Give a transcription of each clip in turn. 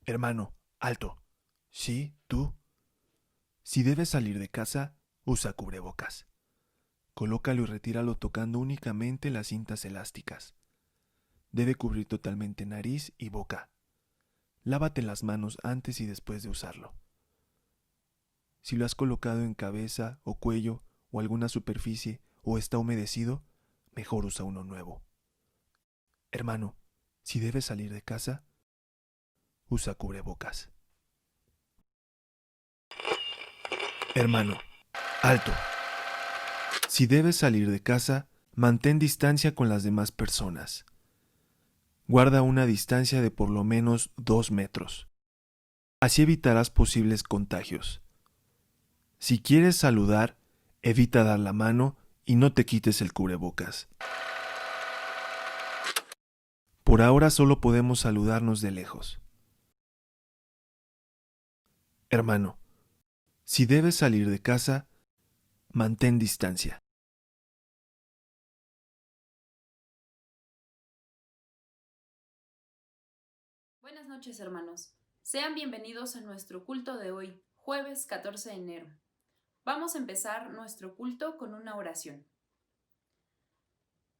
Hermano, alto. Sí, tú. Si debes salir de casa, usa cubrebocas. Colócalo y retíralo tocando únicamente las cintas elásticas. Debe cubrir totalmente nariz y boca. Lávate las manos antes y después de usarlo. Si lo has colocado en cabeza o cuello o alguna superficie o está humedecido, mejor usa uno nuevo. Hermano, si debes salir de casa, usa cubrebocas. Hermano, alto. Si debes salir de casa, mantén distancia con las demás personas. Guarda una distancia de por lo menos 2 metros. Así evitarás posibles contagios. Si quieres saludar, evita dar la mano y no te quites el cubrebocas. Por ahora solo podemos saludarnos de lejos. Hermano, si debes salir de casa, mantén distancia. Buenas noches, hermanos. Sean bienvenidos a nuestro culto de hoy, jueves 14 de enero. Vamos a empezar nuestro culto con una oración.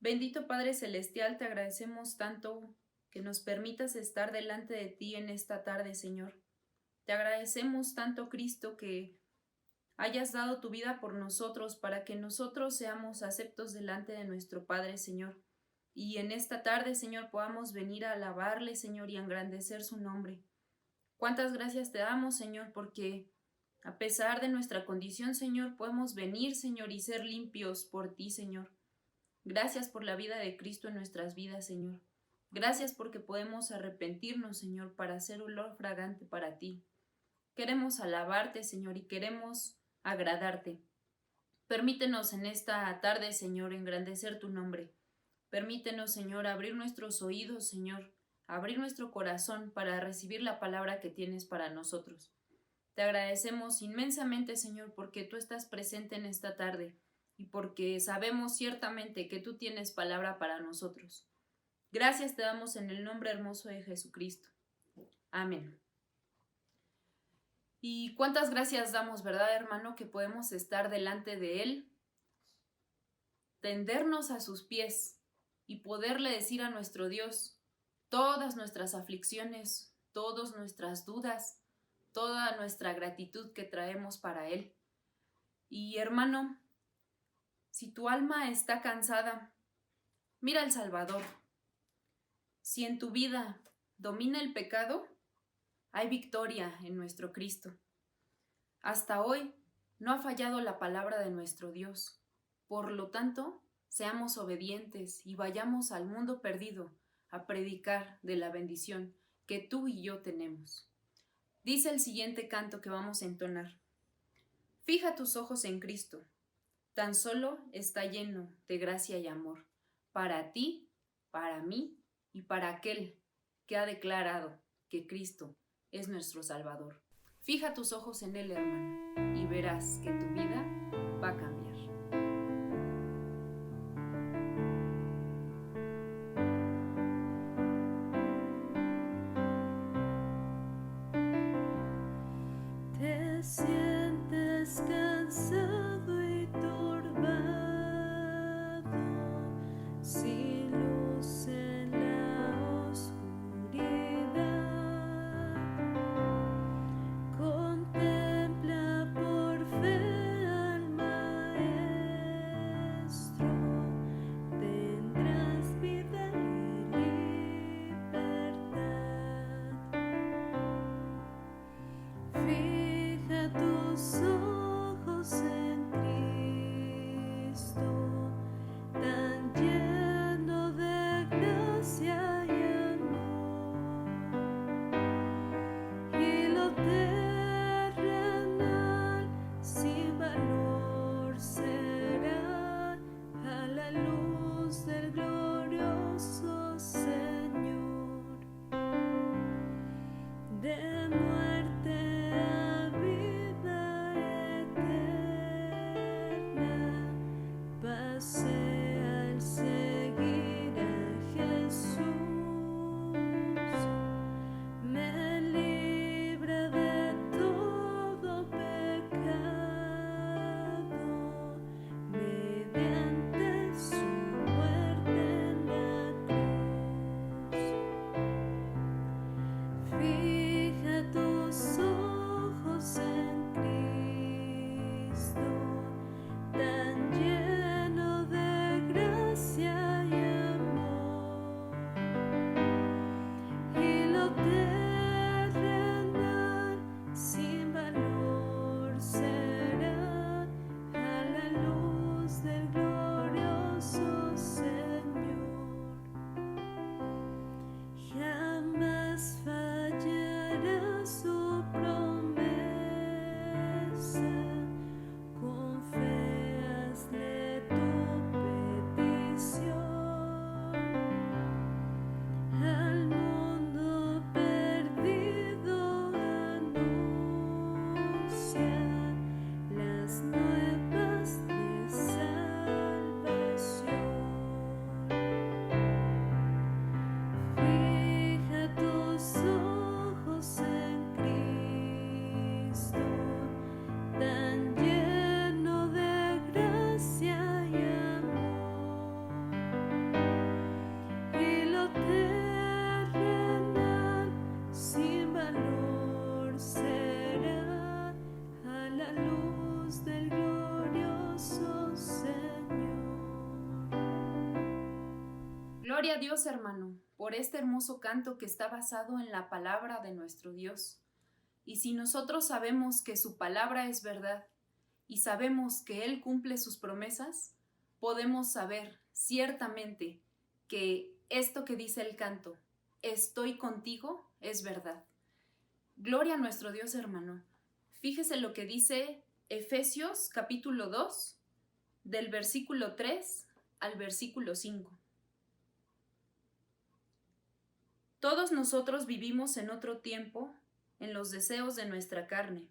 Bendito Padre Celestial, te agradecemos tanto que nos permitas estar delante de ti en esta tarde, Señor. Te agradecemos tanto, Cristo, que hayas dado tu vida por nosotros para que nosotros seamos aceptos delante de nuestro Padre, Señor. Y en esta tarde, Señor, podamos venir a alabarle, Señor, y a engrandecer su nombre. Cuántas gracias te damos, Señor, porque a pesar de nuestra condición, Señor, podemos venir, Señor, y ser limpios por ti, Señor. Gracias por la vida de Cristo en nuestras vidas, Señor. Gracias porque podemos arrepentirnos, Señor, para hacer olor fragante para ti. Queremos alabarte, Señor, y queremos agradarte. Permítenos en esta tarde, Señor, engrandecer tu nombre. Permítenos, Señor, abrir nuestros oídos, Señor, abrir nuestro corazón para recibir la palabra que tienes para nosotros. Te agradecemos inmensamente, Señor, porque tú estás presente en esta tarde y porque sabemos ciertamente que tú tienes palabra para nosotros. Gracias te damos en el nombre hermoso de Jesucristo. Amén. Y cuántas gracias damos, ¿verdad, hermano? Que podemos estar delante de Él, tendernos a sus pies y poderle decir a nuestro Dios todas nuestras aflicciones, todas nuestras dudas, toda nuestra gratitud que traemos para Él. Y hermano, si tu alma está cansada, mira al Salvador. Si en tu vida domina el pecado, hay victoria en nuestro Cristo. Hasta hoy no ha fallado la palabra de nuestro Dios. Por lo tanto, seamos obedientes y vayamos al mundo perdido a predicar de la bendición que tú y yo tenemos. Dice el siguiente canto que vamos a entonar. Fija tus ojos en Cristo. Tan solo está lleno de gracia y amor, para ti, para mí y para aquel que ha declarado que Cristo es nuestro Salvador. Fija tus ojos en Él, hermano, y verás que tu vida va a cambiar. Te sientes cansado y turbado, sin luz en la oscuridad. Contempla por fe al Maestro, tendrás vida y libertad. Fija tus ojos en Cristo, tan lleno de gracia y amor, y lo terrenal sin valor será a la luz del glorioso Señor. De muerte a vida eterna, Gloria a Dios, hermano, por este hermoso canto que está basado en la palabra de nuestro Dios. Y si nosotros sabemos que su palabra es verdad y sabemos que Él cumple sus promesas, podemos saber ciertamente que esto que dice el canto, estoy contigo, es verdad. Gloria a nuestro Dios, hermano. Fíjese lo que dice Efesios capítulo 2, del versículo 3 al versículo 5. Todos nosotros vivimos en otro tiempo en los deseos de nuestra carne,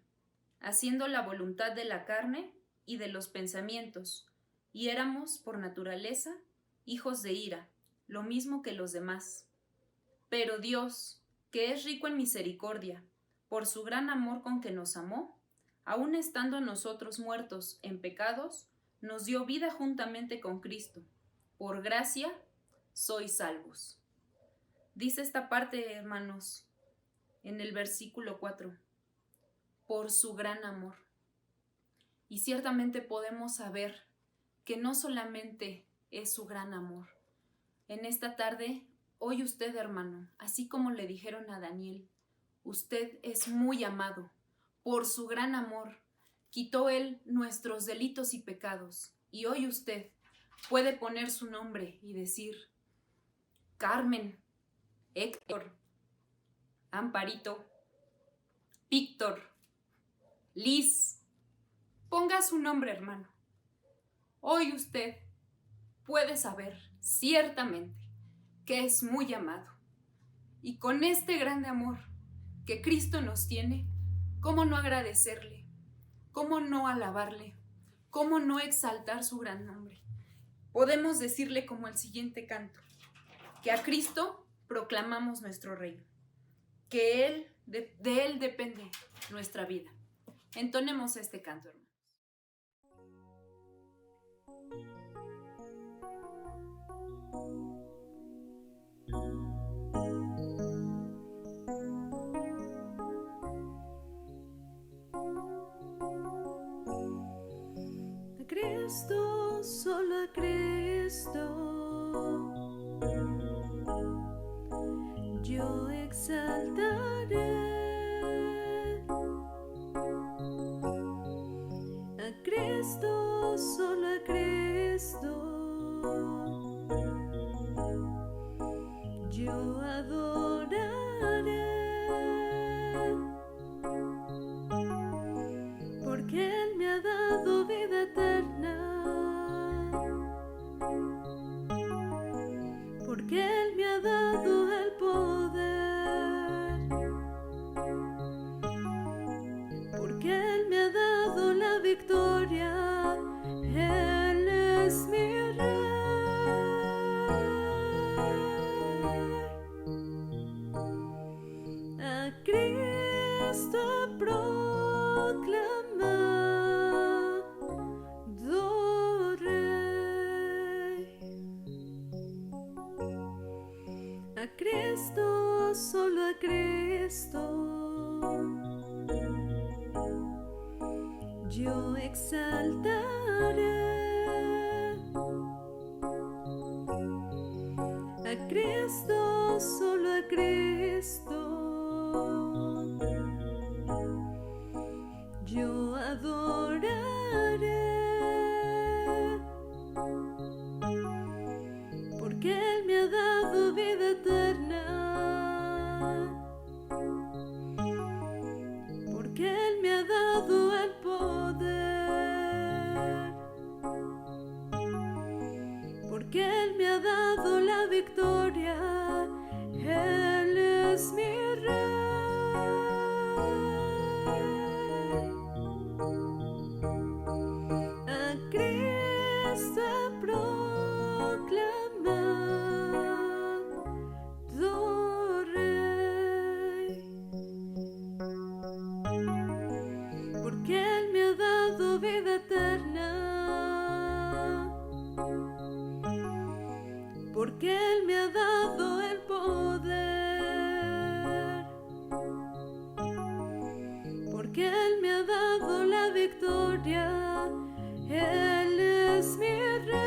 haciendo la voluntad de la carne y de los pensamientos, y éramos, por naturaleza, hijos de ira, lo mismo que los demás. Pero Dios, que es rico en misericordia, por su gran amor con que nos amó, aun estando nosotros muertos en pecados, nos dio vida juntamente con Cristo. Por gracia sois salvos. Dice esta parte, hermanos, en el versículo 4, por su gran amor. Y ciertamente podemos saber que no solamente es su gran amor. En esta tarde, hoy usted, hermano, así como le dijeron a Daniel, usted es muy amado. Por su gran amor, quitó Él nuestros delitos y pecados. Y hoy usted puede poner su nombre y decir, Carmen, Héctor, Amparito, Víctor, Liz, ponga su nombre, hermano. Hoy usted puede saber ciertamente que es muy amado. Y con este grande amor que Cristo nos tiene, ¿cómo no agradecerle? ¿Cómo no alabarle? ¿Cómo no exaltar su gran nombre? Podemos decirle como el siguiente canto, que a Cristo proclamamos nuestro reino, que de Él depende nuestra vida. Entonemos este canto, hermanos. A Cristo, solo a Cristo, yo exaltaré. A Cristo, solo a Cristo, yo adoraré. Porque Él me ha dado vida eterna. Porque Él me ha dado el poder. Porque Él me ha dado la victoria. Él es mi rey. A Cristo proclamado Rey. A Cristo, solo a Cristo, yo exaltaré. A Cristo, solo a Cristo, yo adoraré. Porque Él me ha dado vida eterna. Porque Él me ha dado el poder. Porque Él me ha dado la victoria. Él es mi rey. A Cristo proclamado Rey. Porque Él me ha dado vida eterna. Porque Él me ha dado el poder. Porque Él me ha dado la victoria. Él es mi rey.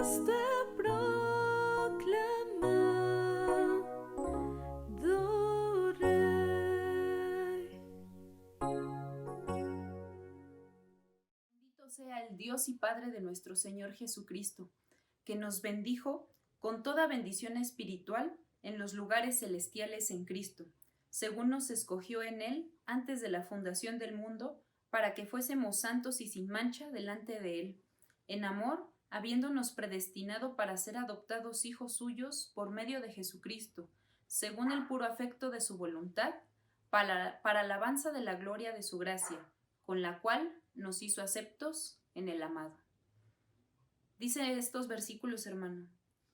te proclamado Rey. Bendito sea el Dios y Padre de nuestro Señor Jesucristo, que nos bendijo con toda bendición espiritual en los lugares celestiales en Cristo, según nos escogió en Él antes de la fundación del mundo, para que fuésemos santos y sin mancha delante de Él, en amor, habiéndonos predestinado para ser adoptados hijos suyos por medio de Jesucristo, según el puro afecto de su voluntad, para alabanza de la gloria de su gracia, con la cual nos hizo aceptos en el amado. Dice estos versículos, hermano,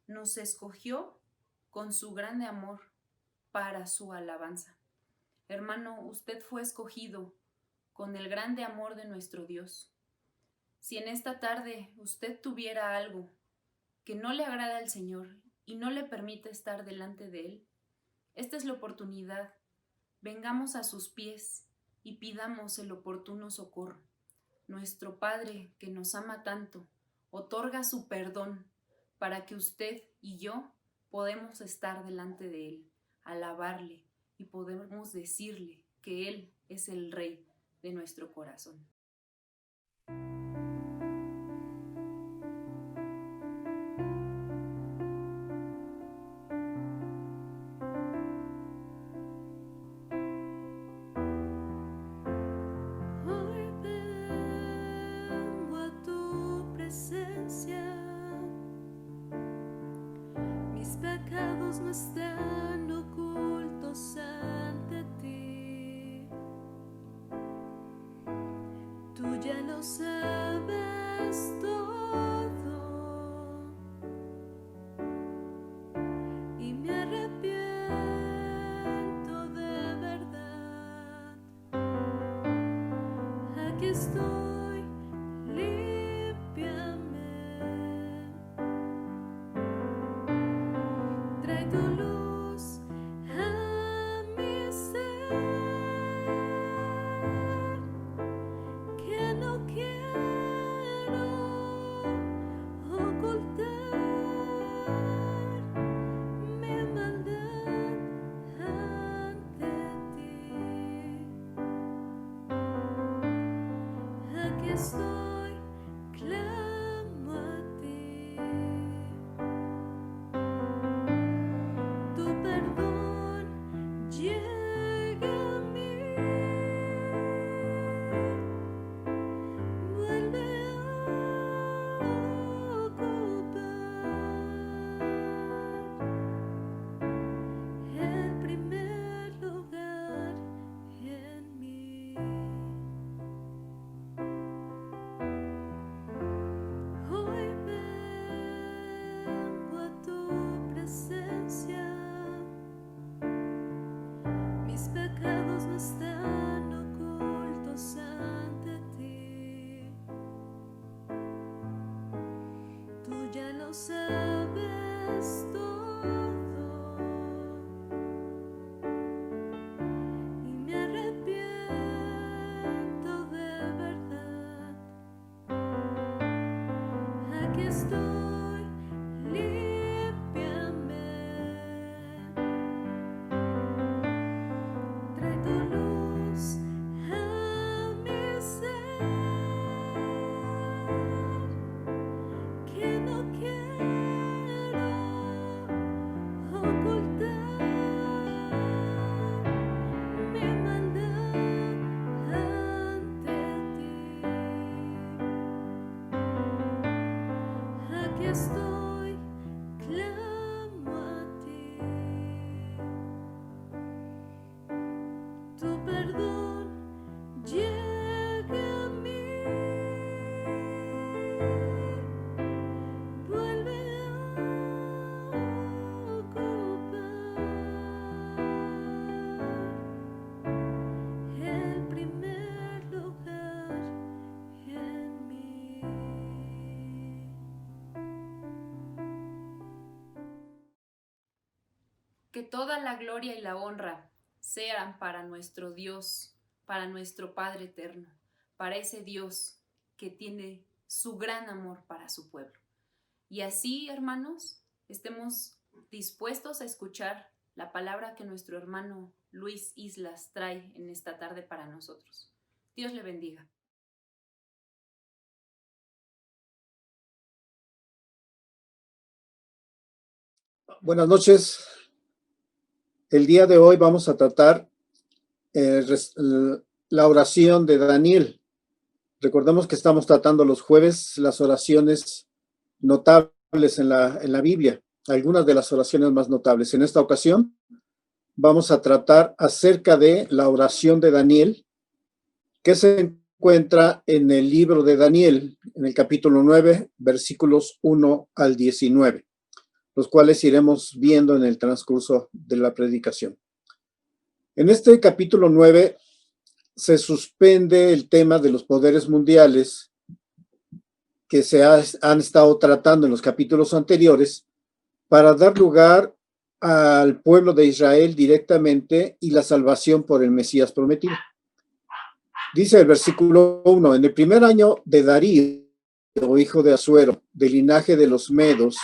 nos escogió con su grande amor para su alabanza. Hermano, usted fue escogido con el grande amor de nuestro Dios. Si en esta tarde usted tuviera algo que no le agrada al Señor y no le permite estar delante de Él, esta es la oportunidad. Vengamos a sus pies y pidamos el oportuno socorro. Nuestro Padre, que nos ama tanto, otorga su perdón para que usted y yo podemos estar delante de Él, alabarle y podemos decirle que Él es el Rey de nuestro corazón. Hoy vengo a tu presencia, mis pecados no están ocultos ante ti, tú ya lo sabes todo y me arrepiento de verdad. Aquí estoy, límpiame, trae tu luz a mi ser, que no quiero ocultar mi maldad ante ti. Aquí estoy, clamo a ti. Tu perdón llega a mí, vuelve a ocupar el primer lugar en mí. Hoy vengo a tu presencia, mis pecados no están ocultos ante ti, tú ya lo sabes todo y me arrepiento de verdad. Aquí estoy, límpiame, trae tu luz a mi ser, que no quiero ocultar mi maldad ante ti. Aquí estoy, clamo a ti. Tu perdón llega a mí, vuelve a ocupar el primer lugar en mí. Que toda la gloria y la honra sean para nuestro Dios, para nuestro Padre eterno, para ese Dios que tiene su gran amor para su pueblo. Y así, hermanos, estemos dispuestos a escuchar la palabra que nuestro hermano Luis Islas trae en esta tarde para nosotros. Dios le bendiga. Buenas noches. El día de hoy vamos a tratar la oración de Daniel. Recordemos que estamos tratando los jueves las oraciones notables en la Biblia, algunas de las oraciones más notables. En esta ocasión vamos a tratar acerca de la oración de Daniel, que se encuentra en el libro de Daniel, en el capítulo 9, versículos 1 al 19. Los cuales iremos viendo en el transcurso de la predicación. En este capítulo 9 se suspende el tema de los poderes mundiales que han estado tratando en los capítulos anteriores para dar lugar al pueblo de Israel directamente y la salvación por el Mesías prometido. Dice el versículo 1, en el primer año de Darío, hijo de Asuero, del linaje de los Medos,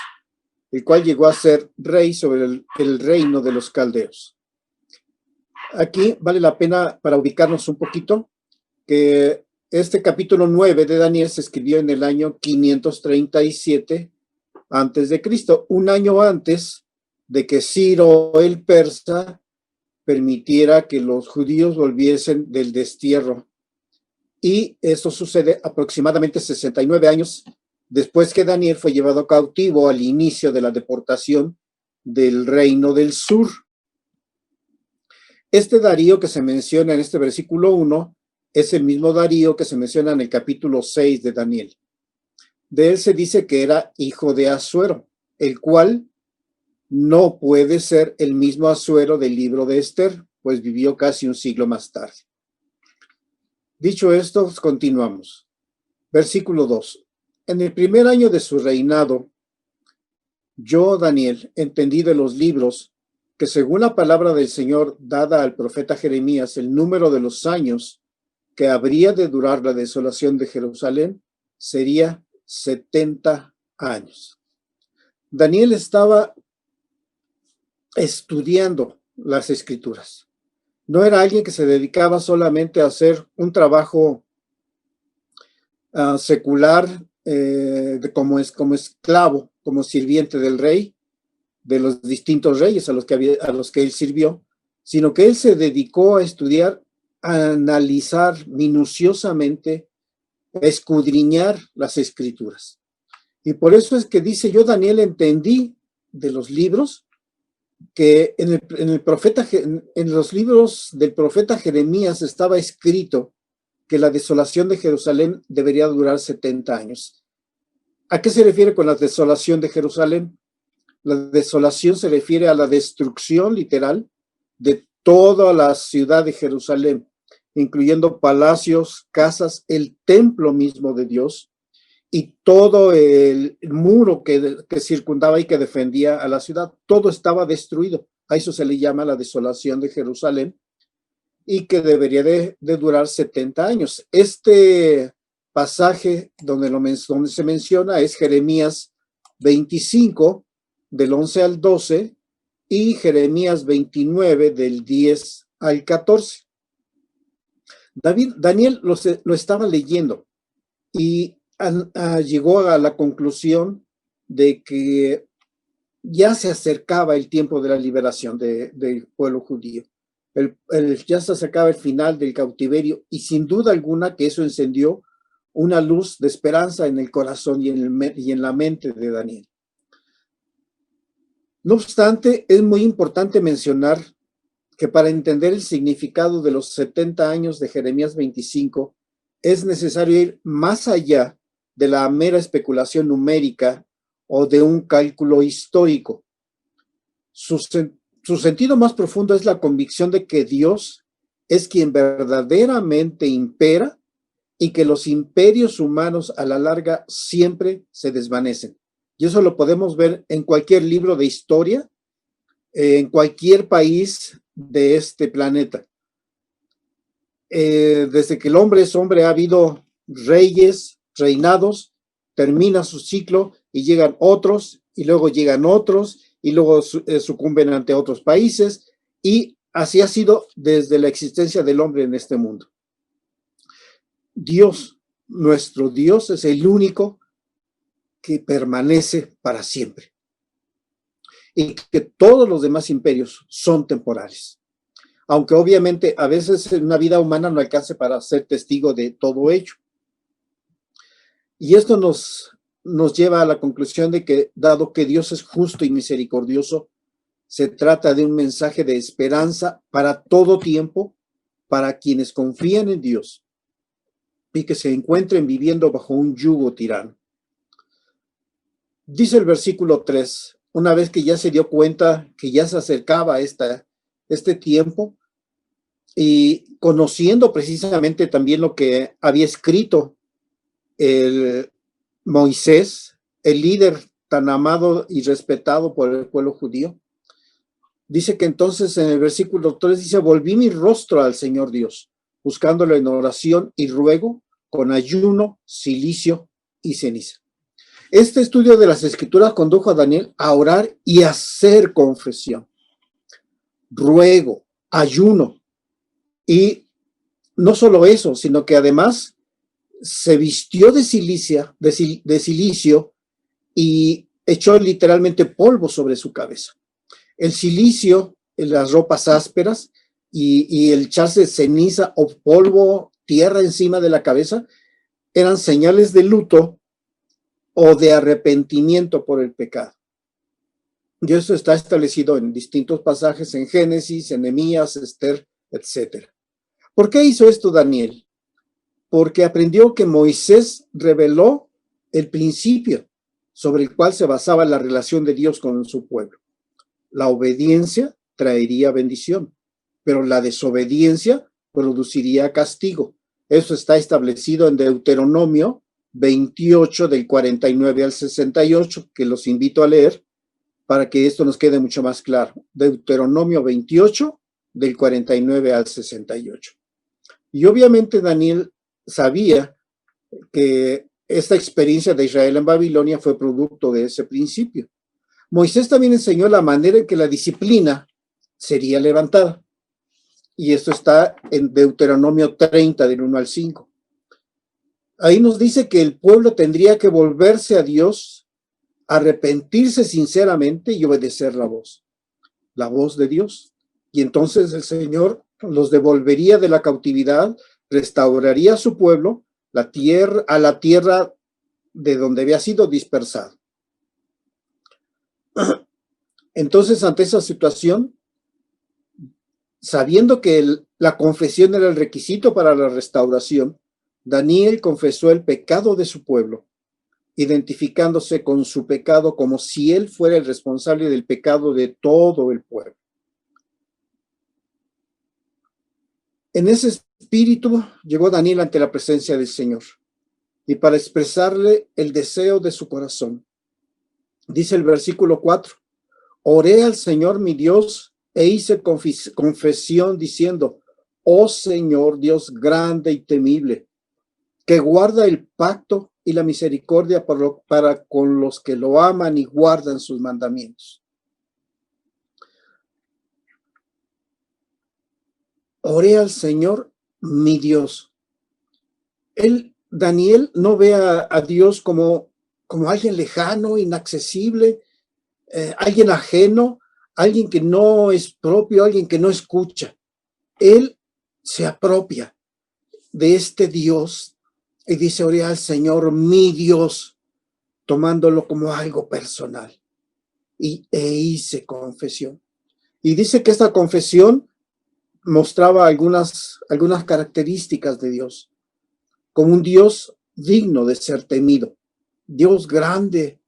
el cual llegó a ser rey sobre el reino de los caldeos. Aquí vale la pena, para ubicarnos un poquito, que este capítulo 9 de Daniel se escribió en el año 537 antes de Cristo, un año antes de que Ciro el persa permitiera que los judíos volviesen del destierro. Y esto sucede aproximadamente 69 años después que Daniel fue llevado cautivo al inicio de la deportación del reino del sur. Este Darío que se menciona en este versículo 1 es el mismo Darío que se menciona en el capítulo 6 de Daniel. De él se dice que era hijo de Asuero, el cual no puede ser el mismo Asuero del libro de Esther, pues vivió casi un siglo más tarde. Dicho esto, continuamos. Versículo 2. En el primer año de su reinado, yo, Daniel, entendí de los libros que según la palabra del Señor dada al profeta Jeremías, el número de los años que habría de durar la desolación de Jerusalén sería 70 años. Daniel estaba estudiando las Escrituras. No era alguien que se dedicaba solamente a hacer un trabajo secular, como esclavo, como sirviente del rey, de los distintos reyes a los que él sirvió, sino que él se dedicó a estudiar, a analizar minuciosamente, a escudriñar las Escrituras. Y por eso es que dice, yo, Daniel, entendí de los libros que en los libros del profeta Jeremías estaba escrito que la desolación de Jerusalén debería durar 70 años. ¿A qué se refiere con la desolación de Jerusalén? La desolación se refiere a la destrucción literal de toda la ciudad de Jerusalén, incluyendo palacios, casas, el templo mismo de Dios y todo el muro que circundaba y que defendía a la ciudad. Todo estaba destruido. A eso se le llama la desolación de Jerusalén y que debería de durar 70 años. Este pasaje donde se menciona es Jeremías 25, del 11 al 12, y Jeremías 29, del 10 al 14. Daniel lo estaba leyendo y llegó a la conclusión de que ya se acercaba el tiempo de la liberación del pueblo judío. Ya se acercaba el final del cautiverio y sin duda alguna que eso encendió una luz de esperanza en el corazón y en la mente de Daniel. No obstante, es muy importante mencionar que para entender el significado de los 70 años de Jeremías 25, es necesario ir más allá de la mera especulación numérica o de un cálculo histórico. Su sentido más profundo es la convicción de que Dios es quien verdaderamente impera y que los imperios humanos a la larga siempre se desvanecen. Y eso lo podemos ver en cualquier libro de historia, en cualquier país de este planeta. Desde que el hombre es hombre ha habido reyes, reinados, termina su ciclo y llegan otros, y luego llegan otros, y luego sucumben ante otros países, y así ha sido desde la existencia del hombre en este mundo. Dios, nuestro Dios, es el único que permanece para siempre, y que todos los demás imperios son temporales. Aunque obviamente a veces en una vida humana no alcance para ser testigo de todo ello. Y esto nos lleva a la conclusión de que, dado que Dios es justo y misericordioso, se trata de un mensaje de esperanza para todo tiempo, para quienes confían en Dios y que se encuentren viviendo bajo un yugo tirano. Dice el versículo 3, una vez que ya se dio cuenta que ya se acercaba este tiempo, y conociendo precisamente también lo que había escrito el Moisés, el líder tan amado y respetado por el pueblo judío, dice que entonces en el versículo 3 dice: volví mi rostro al Señor Dios, buscándolo en oración y ruego, con ayuno, cilicio y ceniza. Este estudio de las Escrituras condujo a Daniel a orar y a hacer confesión, ruego, ayuno. Y no solo eso, sino que además se vistió de cilicio y echó literalmente polvo sobre su cabeza. El cilicio, las ropas ásperas y el echarse ceniza o polvo, tierra encima de la cabeza, eran señales de luto o de arrepentimiento por el pecado. Y eso está establecido en distintos pasajes en Génesis, en Nehemías, Esther, etc. ¿Por qué hizo esto Daniel? Porque aprendió que Moisés reveló el principio sobre el cual se basaba la relación de Dios con su pueblo. La obediencia traería bendición, pero la desobediencia produciría castigo. Eso está establecido en Deuteronomio 28, del 49 al 68, que los invito a leer para que esto nos quede mucho más claro. Deuteronomio 28, del 49 al 68. Y obviamente Daniel sabía que esta experiencia de Israel en Babilonia fue producto de ese principio. Moisés también enseñó la manera en que la disciplina sería levantada. Y esto está en Deuteronomio 30, del 1 al 5. Ahí nos dice que el pueblo tendría que volverse a Dios, arrepentirse sinceramente y obedecer la voz de Dios. Y entonces el Señor los devolvería de la cautividad, restauraría a su pueblo, a la tierra de donde había sido dispersado. Entonces, ante esa situación, sabiendo que la confesión era el requisito para la restauración, Daniel confesó el pecado de su pueblo, identificándose con su pecado como si él fuera el responsable del pecado de todo el pueblo. En ese espíritu llegó Daniel ante la presencia del Señor y para expresarle el deseo de su corazón. Dice el versículo 4, oré al Señor mi Dios e hice confesión diciendo: oh Señor Dios grande y temible, que guarda el pacto y la misericordia para con los que lo aman y guardan sus mandamientos. Oré al Señor, mi Dios. Daniel no ve a Dios como alguien lejano, inaccesible, alguien ajeno, alguien que no es propio, alguien que no escucha. Él se apropia de este Dios y dice: oré al Señor, mi Dios, tomándolo como algo personal. E hice confesión. Y dice que esta confesión mostraba algunas características de Dios, como un Dios digno de ser temido, Dios grande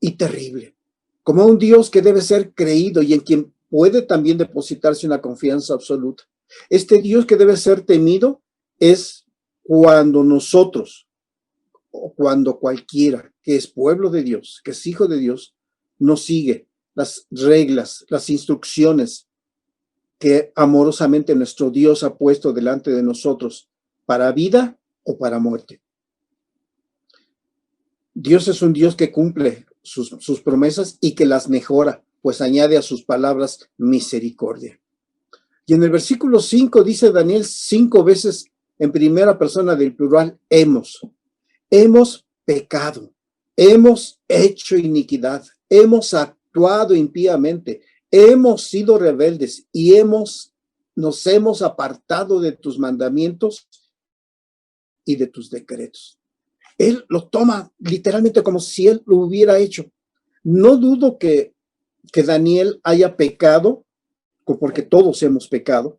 y terrible, como un Dios que debe ser creído y en quien puede también depositarse una confianza absoluta. Este Dios que debe ser temido es cuando nosotros, o cuando cualquiera que es pueblo de Dios, que es hijo de Dios, no sigue las reglas, las instrucciones que amorosamente nuestro Dios ha puesto delante de nosotros para vida o para muerte. Dios es un Dios que cumple sus promesas y que las mejora, pues añade a sus palabras misericordia. Y en el versículo 5 dice Daniel 5 veces en primera persona del plural, hemos pecado, hemos hecho iniquidad, hemos actuado impíamente, hemos sido rebeldes y nos hemos apartado de tus mandamientos y de tus decretos. Él lo toma literalmente como si él lo hubiera hecho. No dudo que Daniel haya pecado, porque todos hemos pecado.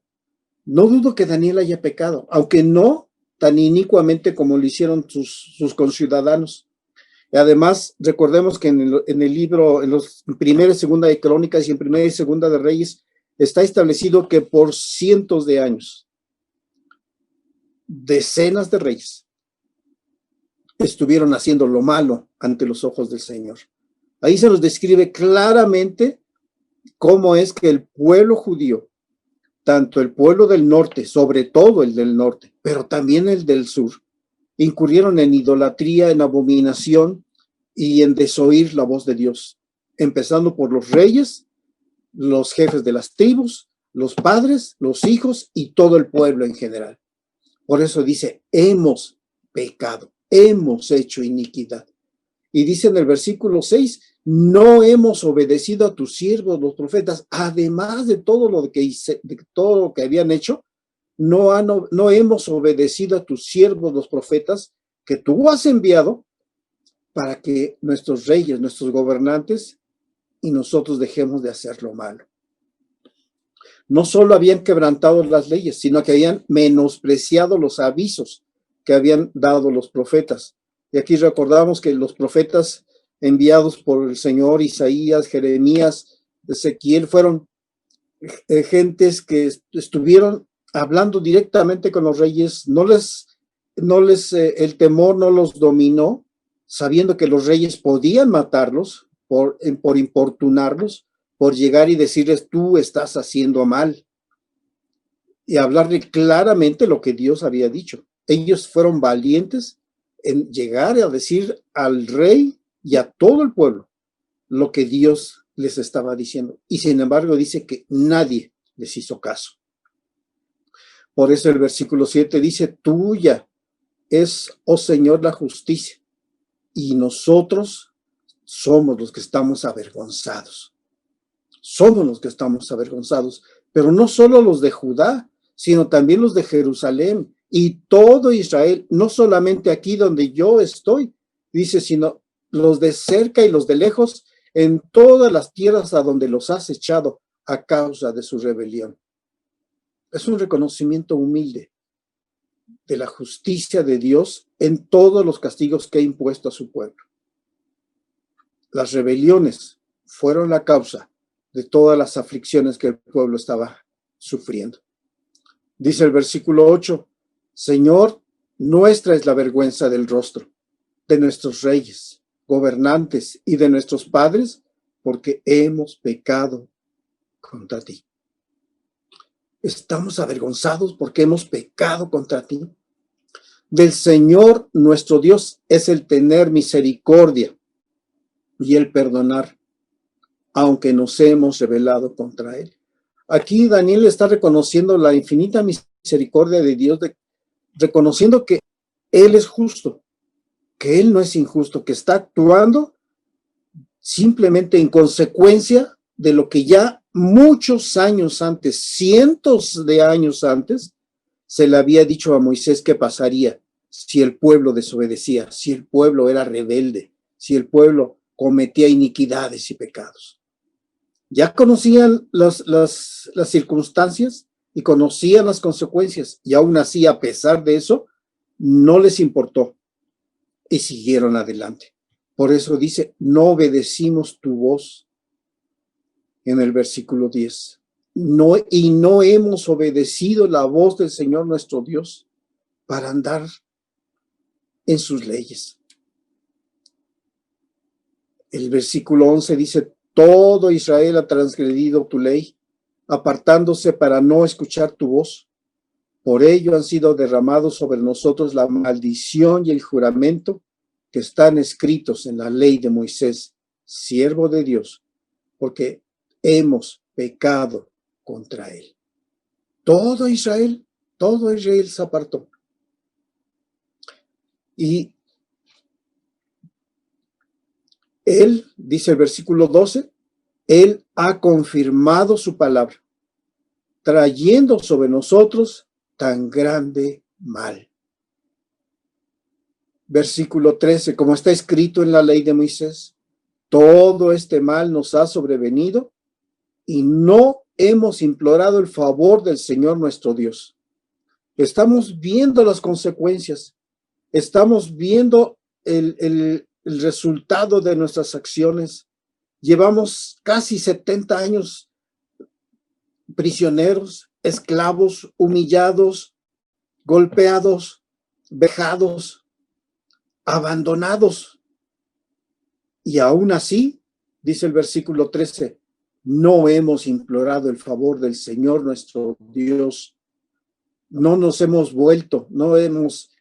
No dudo que Daniel haya pecado, aunque no tan inicuamente como lo hicieron sus conciudadanos. Y además, recordemos que en el libro, en los primera y segunda de Crónicas y en primera y segunda de Reyes, está establecido que por cientos de años, decenas de reyes estuvieron haciendo lo malo ante los ojos del Señor. Ahí se nos describe claramente cómo es que el pueblo judío, tanto el pueblo del norte, sobre todo el del norte, pero también el del sur, incurrieron en idolatría, en abominación y en desoír la voz de Dios, empezando por los reyes, los jefes de las tribus, los padres, los hijos y todo el pueblo en general. Por eso dice, hemos pecado, hemos hecho iniquidad. Y dice en el versículo 6, no hemos obedecido a tus siervos, los profetas, además de todo lo que habían hecho, no hemos obedecido a tus siervos, los profetas, que tú has enviado para que nuestros reyes, nuestros gobernantes y nosotros dejemos de hacer lo malo. No solo habían quebrantado las leyes, sino que habían menospreciado los avisos que habían dado los profetas. Y aquí recordamos que los profetas enviados por el Señor, Isaías, Jeremías, Ezequiel, fueron gentes que estuvieron hablando directamente con los reyes. El temor no los dominó, sabiendo que los reyes podían matarlos por importunarlos, por llegar y decirles, tú estás haciendo mal, y hablarle claramente lo que Dios había dicho. Ellos fueron valientes en llegar a decir al rey y a todo el pueblo lo que Dios les estaba diciendo. Y sin embargo dice que nadie les hizo caso. Por eso el versículo 7 dice, tuya es, oh Señor, la justicia, y nosotros somos los que estamos avergonzados. Somos los que estamos avergonzados, pero no solo los de Judá, sino también los de Jerusalén y todo Israel, no solamente aquí donde yo estoy, dice, sino los de cerca y los de lejos, en todas las tierras a donde los has echado a causa de su rebelión. Es un reconocimiento humilde de la justicia de Dios en todos los castigos que ha impuesto a su pueblo. Las rebeliones fueron la causa de todas las aflicciones que el pueblo estaba sufriendo. Dice el versículo 8, Señor, nuestra es la vergüenza del rostro de nuestros reyes, gobernantes y de nuestros padres, porque hemos pecado contra ti. Estamos avergonzados porque hemos pecado contra ti. Del Señor nuestro Dios es el tener misericordia y el perdonar, aunque nos hemos rebelado contra él. Aquí Daniel está reconociendo la infinita misericordia de Dios, reconociendo que él es justo, que él no es injusto, que está actuando simplemente en consecuencia de lo que ya muchos años antes, cientos de años antes, se le había dicho a Moisés que pasaría si el pueblo desobedecía, si el pueblo era rebelde, si el pueblo cometía iniquidades y pecados. Ya conocían las circunstancias y conocían las consecuencias, y aún así, a pesar de eso, no les importó y siguieron adelante. Por eso dice, no obedecimos tu voz en el versículo 10. No hemos obedecido la voz del Señor nuestro Dios para andar en sus leyes. El versículo 11 dice, todo Israel ha transgredido tu ley, apartándose para no escuchar tu voz. Por ello han sido derramados sobre nosotros la maldición y el juramento que están escritos en la ley de Moisés, siervo de Dios, porque hemos pecado contra él. Todo Israel se apartó. Y él, dice el versículo 12, él ha confirmado su palabra, trayendo sobre nosotros tan grande mal. Versículo 13, como está escrito en la ley de Moisés, todo este mal nos ha sobrevenido y no hemos implorado el favor del Señor nuestro Dios. Estamos viendo las consecuencias, estamos viendo el resultado de nuestras acciones. Llevamos casi 70 años prisioneros, esclavos, humillados, golpeados, vejados, abandonados. Y aún así, dice el versículo 13, no hemos implorado el favor del Señor nuestro Dios. No nos hemos vuelto, no hemos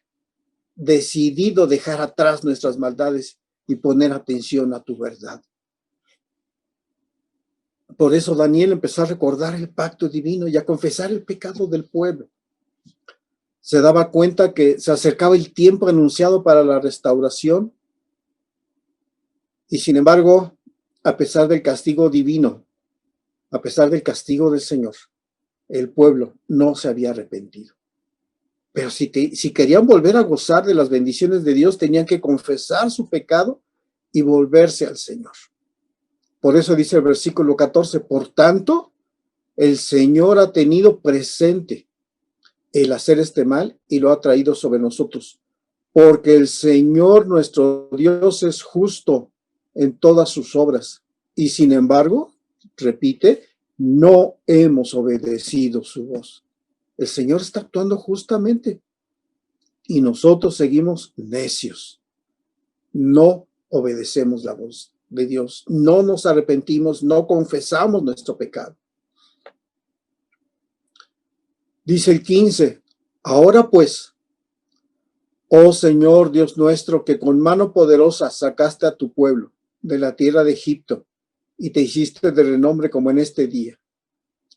decidido dejar atrás nuestras maldades y poner atención a tu verdad. Por eso Daniel empezó a recordar el pacto divino y a confesar el pecado del pueblo. Se daba cuenta que se acercaba el tiempo anunciado para la restauración y sin embargo, a pesar del castigo divino, a pesar del castigo del Señor, el pueblo no se había arrepentido. Pero si querían volver a gozar de las bendiciones de Dios, tenían que confesar su pecado y volverse al Señor. Por eso dice el versículo 14, por tanto, el Señor ha tenido presente el hacer este mal y lo ha traído sobre nosotros, porque el Señor nuestro Dios es justo en todas sus obras y sin embargo, repite, no hemos obedecido su voz. El Señor está actuando justamente y nosotros seguimos necios. No obedecemos la voz de Dios, no nos arrepentimos, no confesamos nuestro pecado. Dice el 15, ahora pues, oh Señor Dios nuestro, que con mano poderosa sacaste a tu pueblo de la tierra de Egipto y te hiciste de renombre como en este día.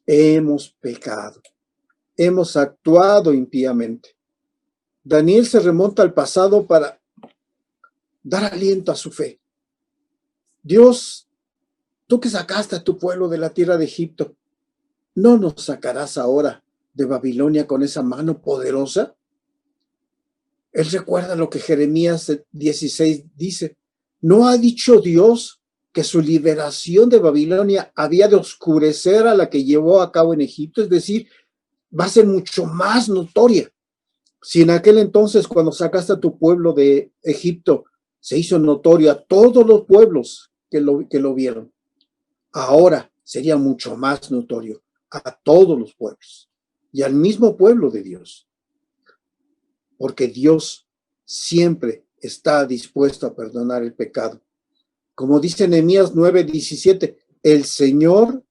Hemos pecado, hemos actuado impíamente. Daniel se remonta al pasado para dar aliento a su fe. Dios, tú que sacaste a tu pueblo de la tierra de Egipto, ¿no nos sacarás ahora de Babilonia con esa mano poderosa? Él recuerda lo que Jeremías 16 dice. ¿No ha dicho Dios que su liberación de Babilonia había de oscurecer a la que llevó a cabo en Egipto? Es decir, va a ser mucho más notoria. Si en aquel entonces, cuando sacaste a tu pueblo de Egipto, se hizo notorio a todos los pueblos que lo vieron, ahora sería mucho más notorio a todos los pueblos y al mismo pueblo de Dios. Porque Dios siempre está dispuesto a perdonar el pecado. Como dice Nehemías 9:17, el Señor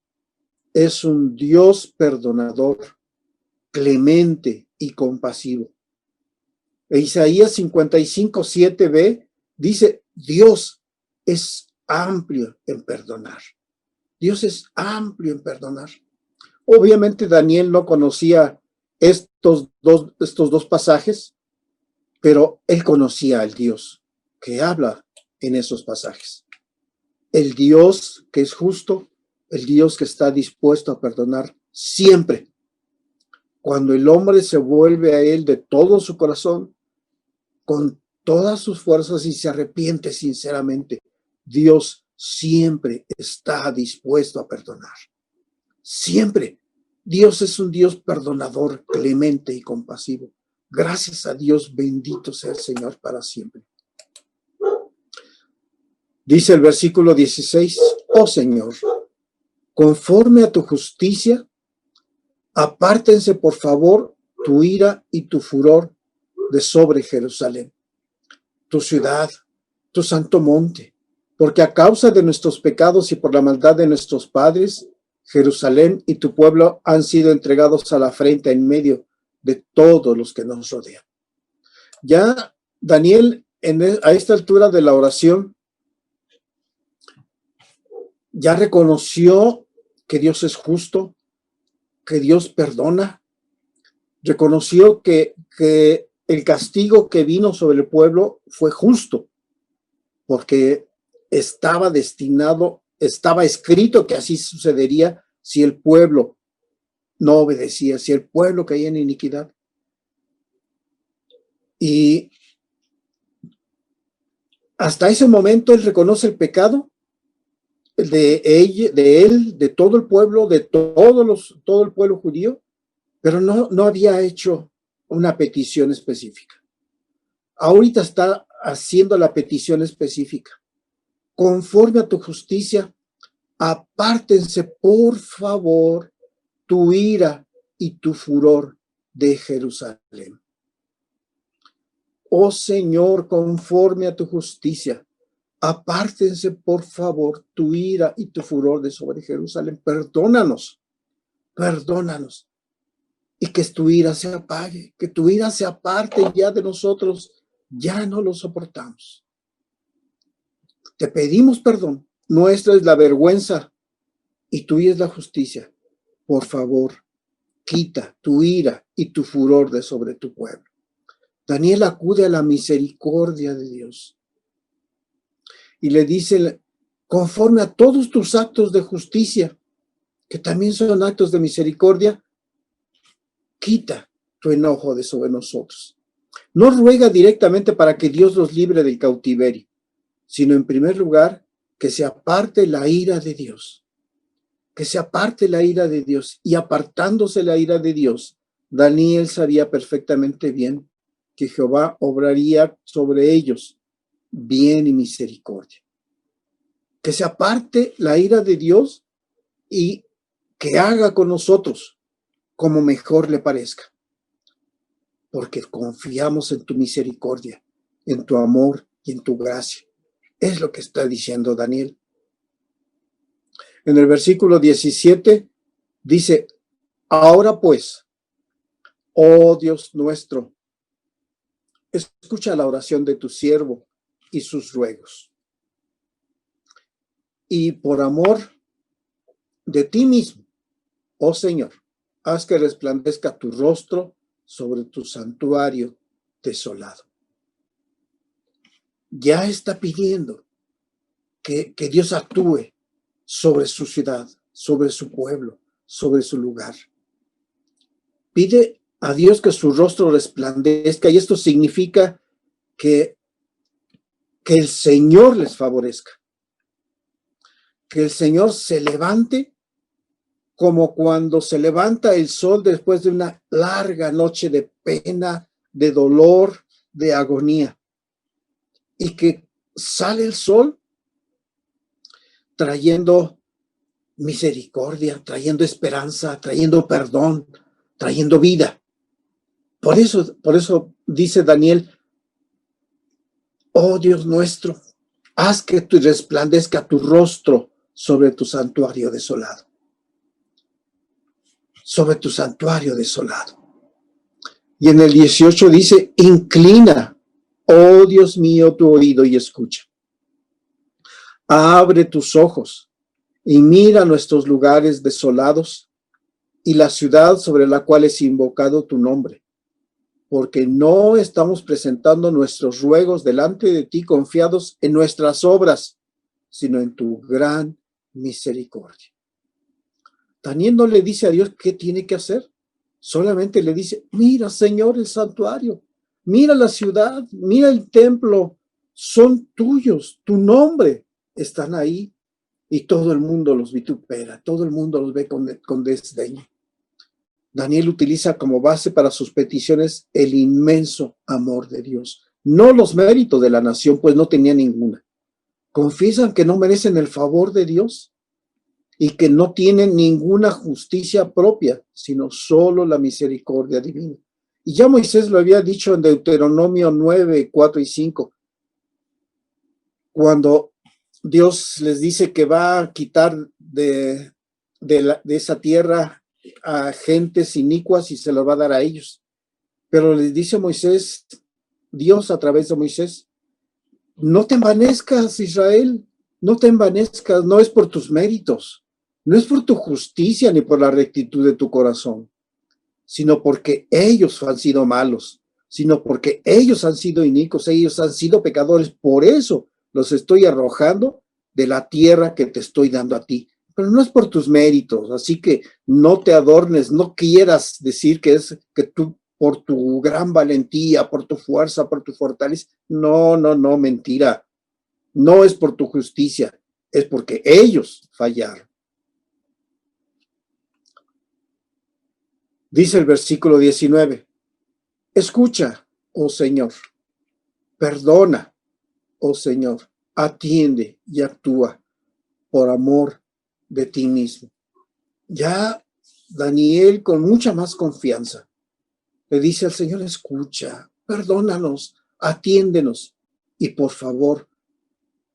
es un Dios perdonador, clemente y compasivo. E Isaías 55:7b dice, Dios es amplio en perdonar. Dios es amplio en perdonar. Obviamente Daniel no conocía estos dos pasajes, pero él conocía al Dios que habla en esos pasajes. El Dios que es justo, el Dios que está dispuesto a perdonar siempre. Cuando el hombre se vuelve a él de todo su corazón, con todas sus fuerzas y se arrepiente sinceramente, Dios siempre está dispuesto a perdonar. Siempre. Dios es un Dios perdonador, clemente y compasivo. Gracias a Dios, bendito sea el Señor para siempre. Dice el versículo 16, oh Señor, conforme a tu justicia, apártense por favor tu ira y tu furor de sobre Jerusalén, tu ciudad, tu santo monte, porque a causa de nuestros pecados y por la maldad de nuestros padres, Jerusalén y tu pueblo han sido entregados a la afrenta en medio de todos los que nos rodean. Ya Daniel a esta altura de la oración, ya reconoció que Dios es justo, que Dios perdona, reconoció que el castigo que vino sobre el pueblo fue justo, porque estaba destinado, estaba escrito que así sucedería si el pueblo no obedecía, si el pueblo caía en iniquidad. Y hasta ese momento él reconoce el pecado de él, de todo el pueblo, de todo el pueblo judío, pero no había hecho una petición específica. Ahorita está haciendo la petición específica. Conforme a tu justicia, apártense, por favor, tu ira y tu furor de Jerusalén. Oh Señor, conforme a tu justicia, apártense, por favor, tu ira y tu furor de sobre Jerusalén. Perdónanos, perdónanos. Y que tu ira se apague, que tu ira se aparte ya de nosotros. Ya no lo soportamos. Te pedimos perdón. Nuestra es la vergüenza y tuya es la justicia. Por favor, quita tu ira y tu furor de sobre tu pueblo. Daniel acude a la misericordia de Dios y le dice, conforme a todos tus actos de justicia, que también son actos de misericordia, quita tu enojo de sobre nosotros. No ruega directamente para que Dios los libre del cautiverio, sino en primer lugar que se aparte la ira de Dios. Que se aparte la ira de Dios. Y apartándose la ira de Dios, Daniel sabía perfectamente bien que Jehová obraría sobre ellos bien y misericordia. Que se aparte la ira de Dios y que haga con nosotros como mejor le parezca. Porque confiamos en tu misericordia, en tu amor y en tu gracia. Es lo que está diciendo Daniel. En el versículo 17 dice, ahora pues, oh Dios nuestro, escucha la oración de tu siervo y sus ruegos. Y por amor de ti mismo, oh Señor, haz que resplandezca tu rostro sobre tu santuario desolado. Ya está pidiendo que Dios actúe sobre su ciudad, sobre su pueblo, sobre su lugar. Pide a Dios que su rostro resplandezca, y esto significa que el Señor les favorezca, que el Señor se levante como cuando se levanta el sol después de una larga noche de pena, de dolor, de agonía, y que sale el sol trayendo misericordia, trayendo esperanza, trayendo perdón, trayendo vida. Por eso dice Daniel, oh Dios nuestro, haz que resplandezca tu rostro sobre tu santuario desolado. Sobre tu santuario desolado. Y en el 18 dice, inclina, oh Dios mío, tu oído y escucha. Abre tus ojos y mira nuestros lugares desolados y la ciudad sobre la cual es invocado tu nombre, porque no estamos presentando nuestros ruegos delante de ti confiados en nuestras obras, sino en tu gran misericordia. Daniel no le dice a Dios qué tiene que hacer, solamente le dice, mira, Señor, el santuario, mira la ciudad, mira el templo, son tuyos, tu nombre están ahí, y todo el mundo los vitupera, todo el mundo los ve con desdén. Daniel utiliza como base para sus peticiones el inmenso amor de Dios, no los méritos de la nación, pues no tenía ninguna. Confiesan que no merecen el favor de Dios y que no tienen ninguna justicia propia, sino solo la misericordia divina. Y ya Moisés lo había dicho en Deuteronomio 9, 4 y 5, cuando Dios les dice que va a quitar de esa tierra a gentes inicuas y se lo va a dar a ellos. Pero les dice Moisés, Dios a través de Moisés, no te envanezcas, Israel, no te envanezcas, no es por tus méritos, no es por tu justicia ni por la rectitud de tu corazón, sino porque ellos han sido malos, sino porque ellos han sido inicuos, ellos han sido pecadores. Por eso los estoy arrojando de la tierra que te estoy dando a ti. Pero no es por tus méritos, así que no te adornes, no quieras decir que es que tú por tu gran valentía, por tu fuerza, por tu fortaleza. No, no, no, mentira. No es por tu justicia, es porque ellos fallaron. Dice el versículo 19, escucha, oh Señor, perdona, oh Señor, atiende y actúa por amor de ti mismo. Ya Daniel, con mucha más confianza, le dice al Señor, escucha, perdónanos, atiéndenos y por favor,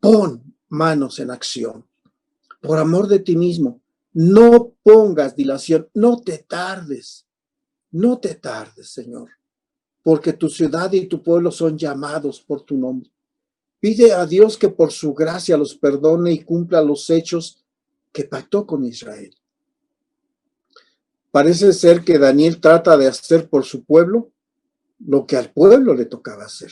pon manos en acción. Por amor de ti mismo, no pongas dilación, no te tardes, Señor, porque tu ciudad y tu pueblo son llamados por tu nombre. Pide a Dios que por su gracia los perdone y cumpla los hechos que pactó con Israel. Parece ser que Daniel trata de hacer por su pueblo lo que al pueblo le tocaba hacer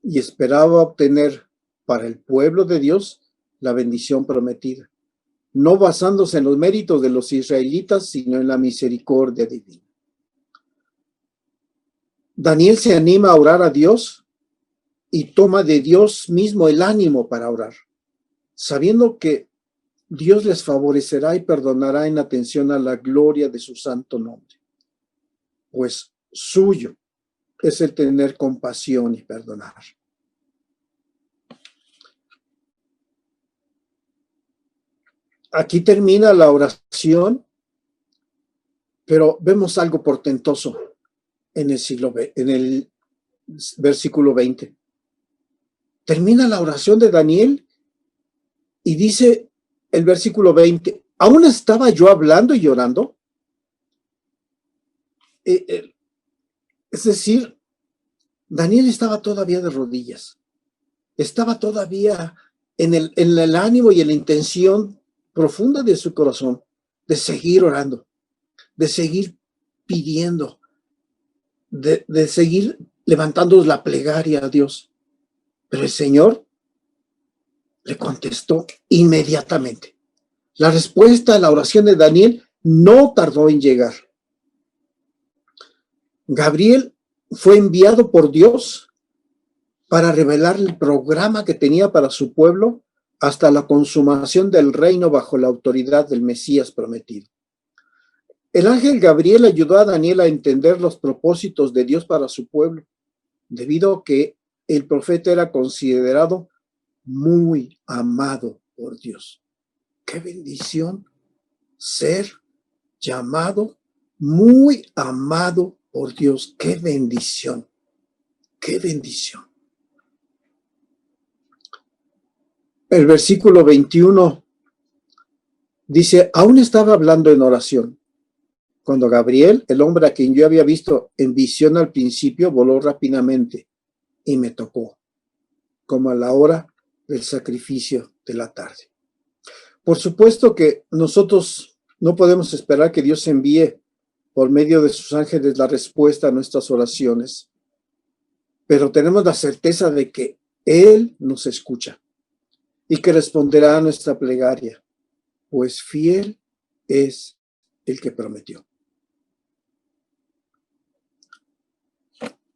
y esperaba obtener para el pueblo de Dios la bendición prometida, no basándose en los méritos de los israelitas, sino en la misericordia divina. Daniel se anima a orar a Dios y toma de Dios mismo el ánimo para orar, sabiendo que Dios les favorecerá y perdonará en atención a la gloria de su santo nombre, pues suyo es el tener compasión y perdonar. Aquí termina la oración, pero vemos algo portentoso en el versículo 20. Termina la oración de Daniel y dice el versículo 20, ¿aún estaba yo hablando y llorando? Es decir, Daniel estaba todavía de rodillas, estaba todavía en el ánimo y en la intención profunda de su corazón de seguir orando, de seguir pidiendo, de seguir levantando la plegaria a Dios. Pero el Señor le contestó inmediatamente. La respuesta a la oración de Daniel no tardó en llegar. Gabriel fue enviado por Dios para revelar el programa que tenía para su pueblo hasta la consumación del reino bajo la autoridad del Mesías prometido. El ángel Gabriel ayudó a Daniel a entender los propósitos de Dios para su pueblo, debido a que el profeta era considerado muy amado por Dios. ¡Qué bendición ser llamado muy amado por Dios! ¡Qué bendición! ¡Qué bendición! El versículo 21 dice, aún estaba hablando en oración, cuando Gabriel, el hombre a quien yo había visto en visión al principio, voló rápidamente y me tocó, como a la hora del sacrificio de la tarde. Por supuesto que nosotros no podemos esperar que Dios envíe por medio de sus ángeles la respuesta a nuestras oraciones, pero tenemos la certeza de que Él nos escucha y que responderá a nuestra plegaria, pues fiel es el que prometió.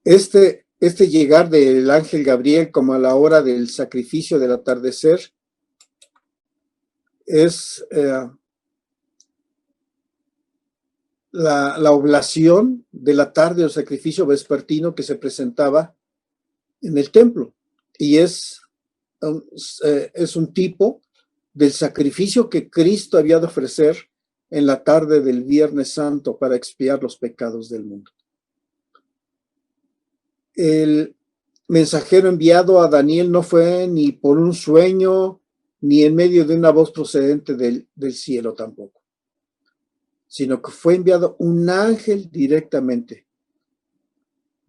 Este llegar del ángel Gabriel como a la hora del sacrificio del atardecer es la oblación de la tarde o sacrificio vespertino que se presentaba en el templo, y es un tipo del sacrificio que Cristo había de ofrecer en la tarde del Viernes Santo para expiar los pecados del mundo. El mensajero enviado a Daniel no fue ni por un sueño, ni en medio de una voz procedente del cielo tampoco, sino que fue enviado un ángel directamente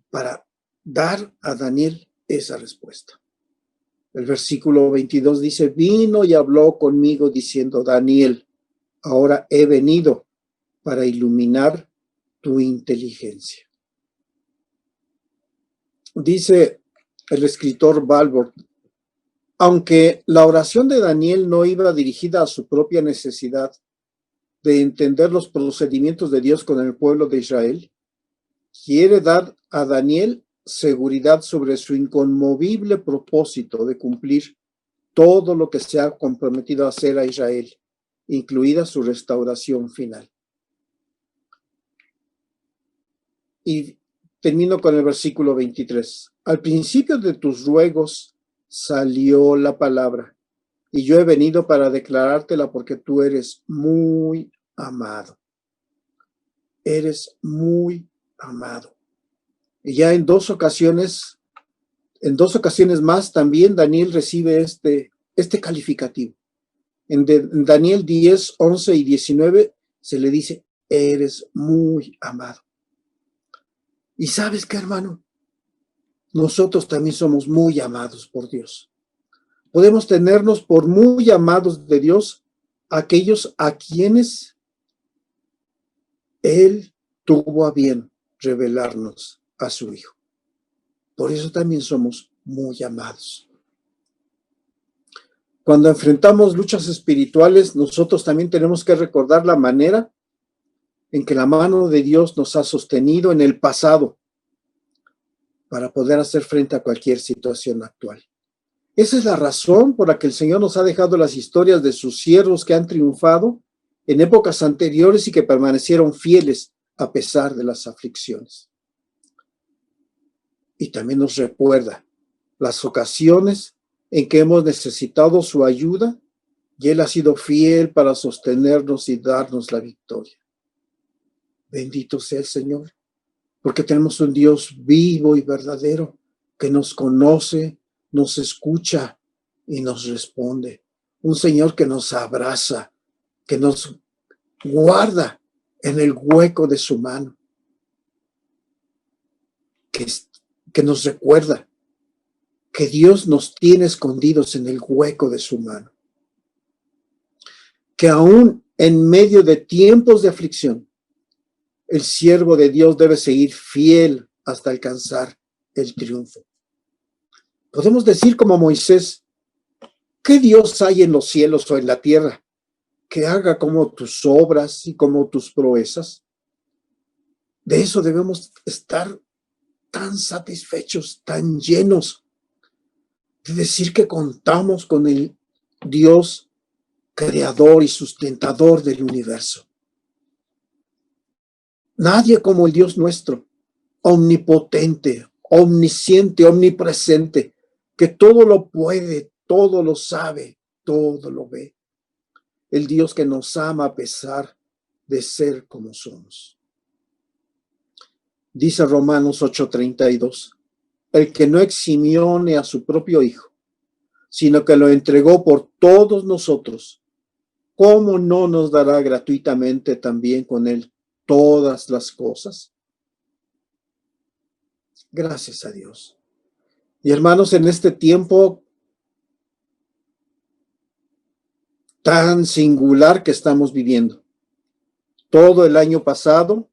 para dar a Daniel esa respuesta. El versículo 22 dice, vino y habló conmigo diciendo, Daniel, ahora he venido para iluminar tu inteligencia. Dice el escritor Balbert, aunque la oración de Daniel no iba dirigida a su propia necesidad de entender los procedimientos de Dios con el pueblo de Israel, quiere dar a Daniel seguridad sobre su inconmovible propósito de cumplir todo lo que se ha comprometido a hacer a Israel, incluida su restauración final. Y termino con el versículo 23. Al principio de tus ruegos salió la palabra, y yo he venido para declarártela porque tú eres muy amado. Eres muy amado. Y ya en dos ocasiones más también Daniel recibe este calificativo. En Daniel 10, 11 y 19 se le dice, eres muy amado. ¿Y sabes qué, hermano? Nosotros también somos muy amados por Dios. Podemos tenernos por muy amados de Dios aquellos a quienes Él tuvo a bien revelarnos a su Hijo. Por eso también somos muy amados. Cuando enfrentamos luchas espirituales, nosotros también tenemos que recordar la manera en que la mano de Dios nos ha sostenido en el pasado para poder hacer frente a cualquier situación actual. Esa es la razón por la que el Señor nos ha dejado las historias de sus siervos que han triunfado en épocas anteriores y que permanecieron fieles a pesar de las aflicciones. Y también nos recuerda las ocasiones en que hemos necesitado su ayuda y Él ha sido fiel para sostenernos y darnos la victoria. Bendito sea el Señor, porque tenemos un Dios vivo y verdadero que nos conoce, nos escucha y nos responde. Un Señor que nos abraza, que nos guarda en el hueco de su mano, que nos recuerda que Dios nos tiene escondidos en el hueco de su mano, que aún en medio de tiempos de aflicción, el siervo de Dios debe seguir fiel hasta alcanzar el triunfo. Podemos decir como Moisés, ¿qué Dios hay en los cielos o en la tierra que haga como tus obras y como tus proezas? De eso debemos estar tan satisfechos, tan llenos, de decir que contamos con el Dios creador y sustentador del universo. Nadie como el Dios nuestro, omnipotente, omnisciente, omnipresente, que todo lo puede, todo lo sabe, todo lo ve. El Dios que nos ama a pesar de ser como somos. Dice Romanos 8:32, el que no eximió ni a su propio Hijo, sino que lo entregó por todos nosotros, ¿cómo no nos dará gratuitamente también con Él todas las cosas? Gracias a Dios. Y hermanos, en este tiempo tan singular que estamos viviendo, todo el año pasado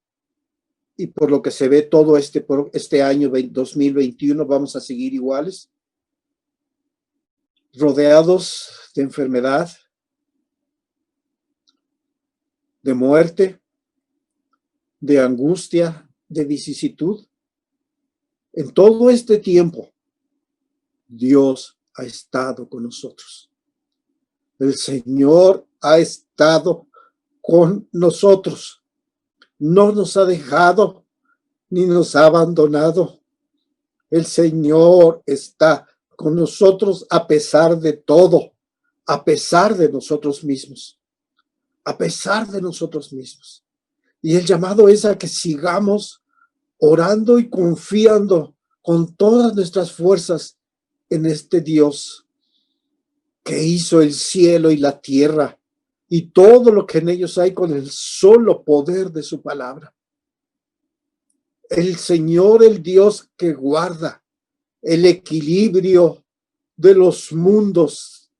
y por lo que se ve todo este año 2021 vamos a seguir iguales, rodeados de enfermedad, de muerte, de angustia, de vicisitud. En todo este tiempo, Dios ha estado con nosotros. El Señor ha estado con nosotros. No nos ha dejado ni nos ha abandonado. El Señor está con nosotros a pesar de todo, a pesar de nosotros mismos, a pesar de nosotros mismos. Y el llamado es a que sigamos orando y confiando con todas nuestras fuerzas en este Dios que hizo el cielo y la tierra y todo lo que en ellos hay con el solo poder de su palabra. El Señor, el Dios que guarda el equilibrio de los mundos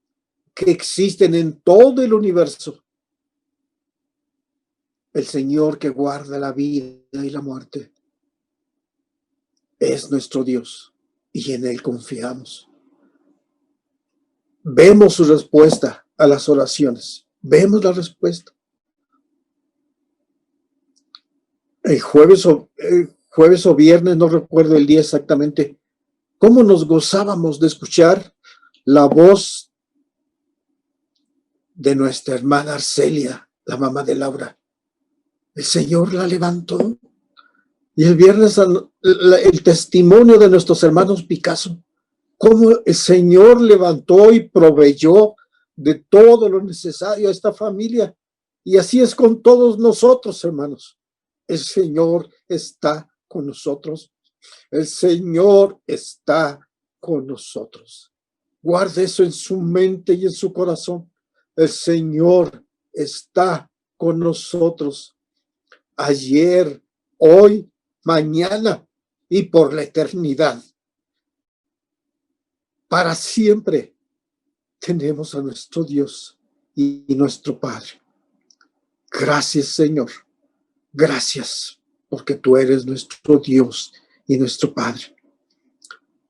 que existen en todo el universo. El Señor que guarda la vida y la muerte es nuestro Dios y en Él confiamos. Vemos su respuesta a las oraciones. Vemos la respuesta. El jueves o viernes, no recuerdo el día exactamente, cómo nos gozábamos de escuchar la voz de nuestra hermana Arcelia, la mamá de Laura. El Señor la levantó. Y el viernes el testimonio de nuestros hermanos Picasso, cómo el Señor levantó y proveyó de todo lo necesario a esta familia. Y así es con todos nosotros, hermanos. El Señor está con nosotros. El Señor está con nosotros. Guarde eso en su mente y en su corazón. El Señor está con nosotros. Ayer, hoy, mañana y por la eternidad. Para siempre tenemos a nuestro Dios y nuestro Padre. Gracias, Señor. Gracias, porque tú eres nuestro Dios y nuestro Padre.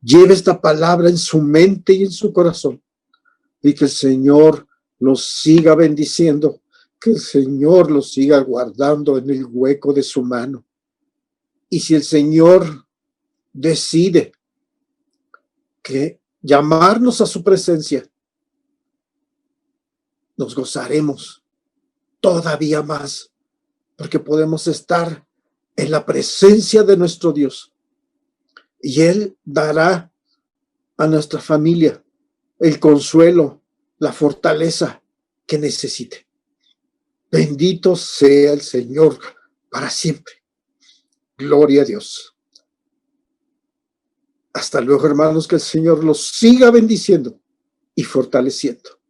Lleve esta palabra en su mente y en su corazón y que el Señor los siga bendiciendo, que el Señor los siga guardando en el hueco de su mano. Y si el Señor decide que llamarnos a su presencia, nos gozaremos todavía más, porque podemos estar en la presencia de nuestro Dios. Y Él dará a nuestra familia el consuelo, la fortaleza que necesite. Bendito sea el Señor para siempre. Gloria a Dios. Hasta luego, hermanos, que el Señor los siga bendiciendo y fortaleciendo.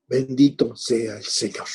Bendito sea el Señor.